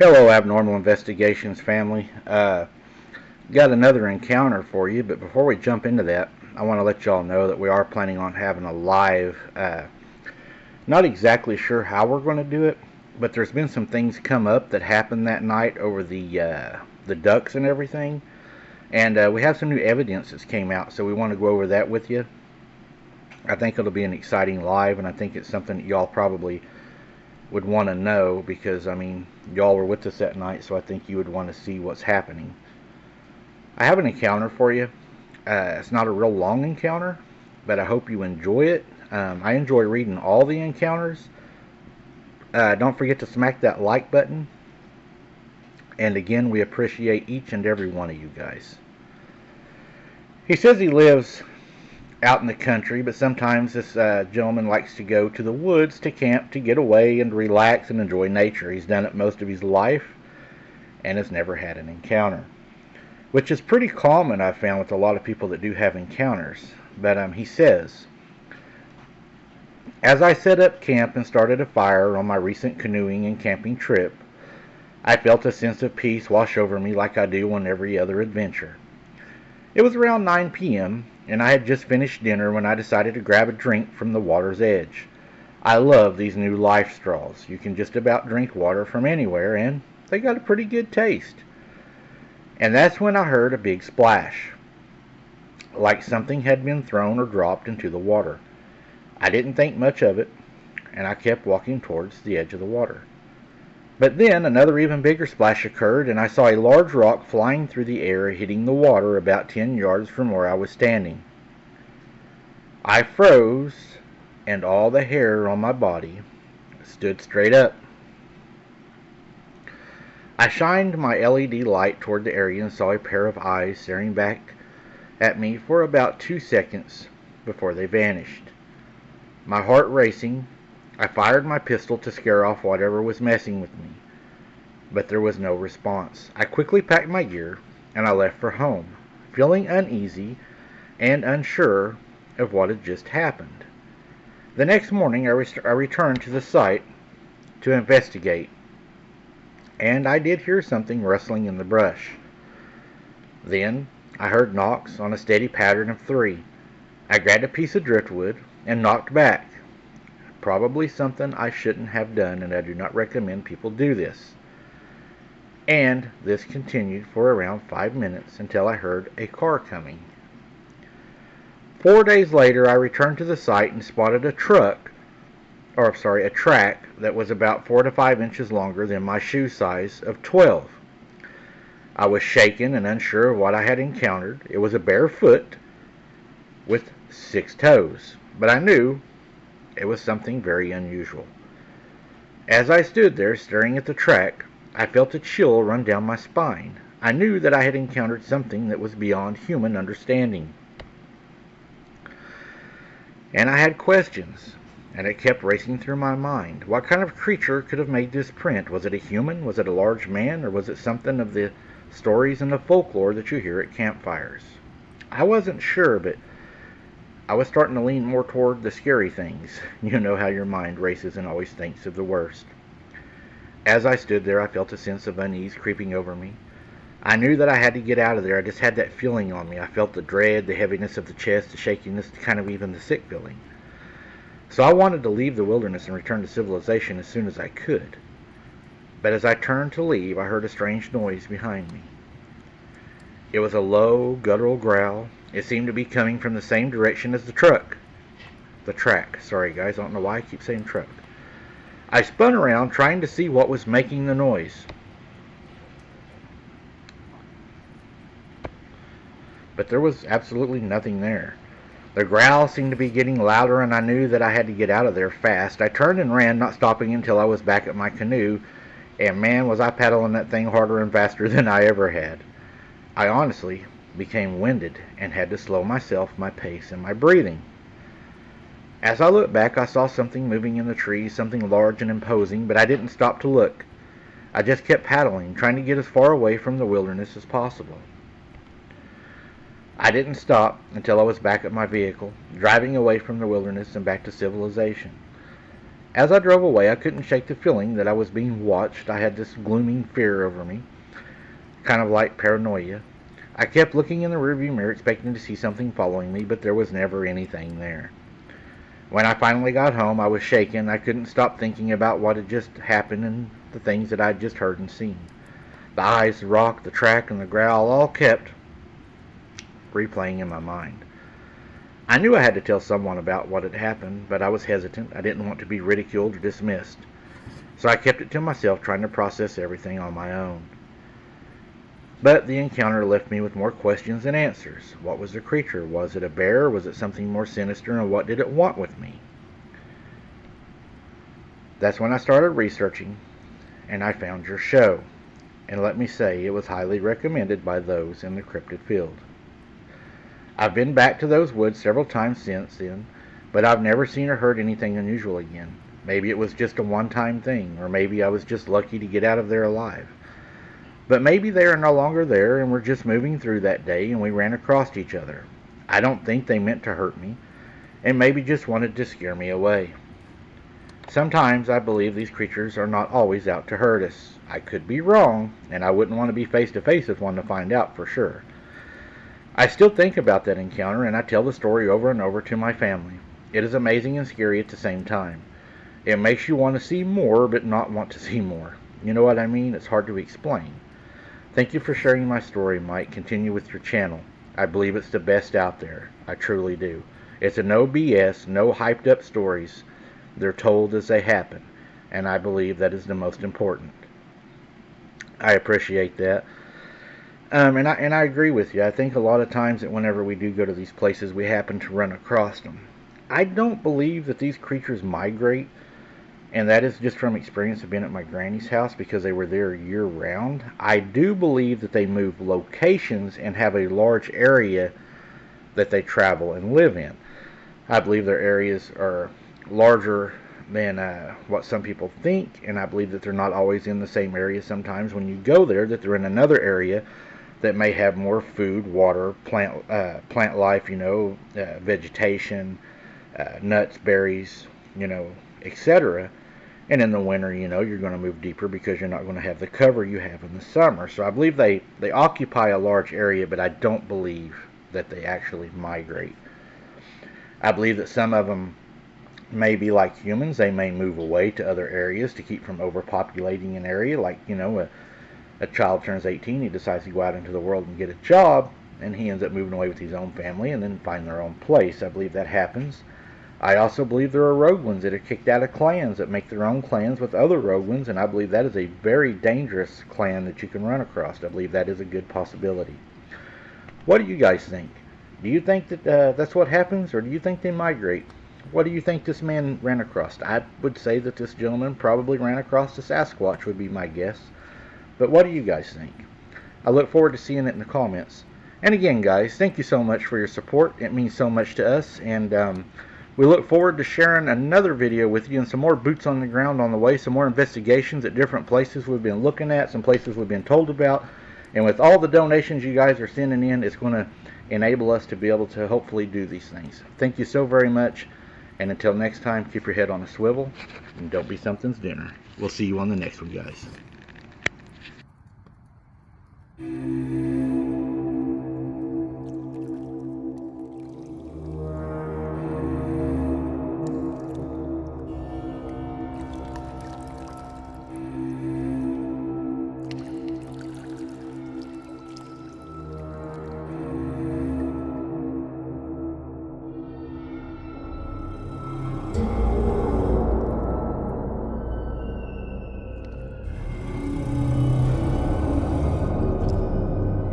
Hello, Abnormal Investigations family. Got another encounter for you, but before we jump into that, I want to let y'all know that we are planning on having a live. Not exactly sure how we're going to do it, but there's been some things come up that happened that night over the ducks and everything, and we have some new evidence that's came out, so we want to go over that with you. I think it'll be an exciting live, and I think it's something that y'all probably would want to know because, I mean, y'all were with us that night, so I think you would want to see what's happening. I have an encounter for you. It's not a real long encounter, but I hope you enjoy it. I enjoy reading all the encounters. Don't forget to smack that like button. And again, we appreciate each and every one of you guys. He says he lives out in the country, but sometimes this gentleman likes to go to the woods to camp to get away and relax and enjoy nature. He's done it most of his life and has never had an encounter, which is pretty common, I've found, with a lot of people that do have encounters. But he says, as I set up camp and started a fire on my recent canoeing and camping trip, I felt a sense of peace wash over me like I do on every other adventure. It was around 9 p.m., and I had just finished dinner when I decided to grab a drink from the water's edge. I love these new Life straws. You can just about drink water from anywhere, and they got a pretty good taste. And that's when I heard a big splash, like something had been thrown or dropped into the water. I didn't think much of it, and I kept walking towards the edge of the water. But then another even bigger splash occurred, and I saw a large rock flying through the air, hitting the water about 10 yards from where I was standing. I froze, and all the hair on my body stood straight up. I shined my LED light toward the area and saw a pair of eyes staring back at me for about 2 seconds before they vanished. My heart racing, I fired my pistol to scare off whatever was messing with me, but there was no response. I quickly packed my gear, and I left for home, feeling uneasy and unsure of what had just happened. The next morning, I returned to the site to investigate, and I did hear something rustling in the brush. Then, I heard knocks on a steady pattern of 3. I grabbed a piece of driftwood and knocked back. Probably something I shouldn't have done, and I do not recommend people do this. And this continued for around 5 minutes until I heard a car coming. 4 days later, I returned to the site and spotted a track that was about 4 to 5 inches longer than my shoe size of 12. I was shaken and unsure of what I had encountered. It was a bare foot with 6 toes, but I knew it was something very unusual. As I stood there staring at the track, I felt a chill run down my spine. I knew that I had encountered something that was beyond human understanding. And I had questions, and it kept racing through my mind. What kind of creature could have made this print? Was it a human? Was it a large man? Or was it something of the stories and the folklore that you hear at campfires? I wasn't sure, but I was starting to lean more toward the scary things. You know how your mind races and always thinks of the worst. As I stood there, I felt a sense of unease creeping over me. I knew that I had to get out of there. I just had that feeling on me. I felt the dread, the heaviness of the chest, the shakiness, kind of even the sick feeling. So I wanted to leave the wilderness and return to civilization as soon as I could. But as I turned to leave, I heard a strange noise behind me. It was a low, guttural growl. It seemed to be coming from the same direction as the track. Sorry guys, I don't know why I keep saying truck. I spun around trying to see what was making the noise. But there was absolutely nothing there. The growl seemed to be getting louder, and I knew that I had to get out of there fast. I turned and ran, not stopping until I was back at my canoe, and man, was I paddling that thing harder and faster than I ever had. I honestly became winded and had to slow myself, my pace, and my breathing. As I looked back, I saw something moving in the trees, something large and imposing, but I didn't stop to look. I just kept paddling, trying to get as far away from the wilderness as possible. I didn't stop until I was back at my vehicle, driving away from the wilderness and back to civilization. As I drove away, I couldn't shake the feeling that I was being watched. I had this glooming fear over me, kind of like paranoia. I kept looking in the rearview mirror, expecting to see something following me, but there was never anything there. When I finally got home, I was shaken. I couldn't stop thinking about what had just happened and the things that I'd just heard and seen. The eyes, the rock, the track, and the growl all kept replaying in my mind. I knew I had to tell someone about what had happened, but I was hesitant. I didn't want to be ridiculed or dismissed. So I kept it to myself, trying to process everything on my own. But the encounter left me with more questions than answers. What was the creature? Was it a bear? Was it something more sinister? And what did it want with me? That's when I started researching, and I found your show. And let me say, it was highly recommended by those in the cryptid field. I've been back to those woods several times since then, but I've never seen or heard anything unusual again. Maybe it was just a one-time thing, or maybe I was just lucky to get out of there alive. But maybe they are no longer there and we're just moving through that day and we ran across each other. I don't think they meant to hurt me, and maybe just wanted to scare me away. Sometimes I believe these creatures are not always out to hurt us. I could be wrong, and I wouldn't want to be face to face with one to find out for sure. I still think about that encounter, and I tell the story over and over to my family. It is amazing and scary at the same time. It makes you want to see more, but not want to see more. You know what I mean? It's hard to explain. Thank you for sharing my story, Mike. Continue with your channel. I believe it's the best out there. I truly do. It's a no BS, no hyped up stories. They're told as they happen, and I believe that is the most important. I appreciate that. And I agree with you. I think a lot of times that whenever we do go to these places, we happen to run across them. I don't believe that these creatures migrate, and that is just from experience of being at my granny's house because they were there year round. I do believe that they move locations and have a large area that they travel and live in. I believe their areas are larger than what some people think, and I believe that they're not always in the same area. Sometimes when you go there, that they're in another area that may have more food, water, plant life, vegetation, nuts, berries, etc. And in the winter, you're going to move deeper because you're not going to have the cover you have in the summer. So I believe they occupy a large area, but I don't believe that they actually migrate. I believe that some of them may be like humans. They may move away to other areas to keep from overpopulating an area. Like, a child turns 18, he decides to go out into the world and get a job, and he ends up moving away with his own family and then find their own place. I believe that happens. I also believe there are rogue ones that are kicked out of clans that make their own clans with other rogue ones, and I believe that is a very dangerous clan that you can run across. I believe that is a good possibility. What do you guys think? Do you think that that's what happens, or do you think they migrate? What do you think this man ran across? I would say that this gentleman probably ran across the Sasquatch, would be my guess. But what do you guys think? I look forward to seeing it in the comments. And again, guys, thank you so much for your support. It means so much to us, and we look forward to sharing another video with you and some more boots on the ground on the way, some more investigations at different places we've been looking at, some places we've been told about. And with all the donations you guys are sending in, it's going to enable us to be able to hopefully do these things. Thank you so very much. And until next time, keep your head on a swivel and don't be something's dinner. We'll see you on the next one, guys.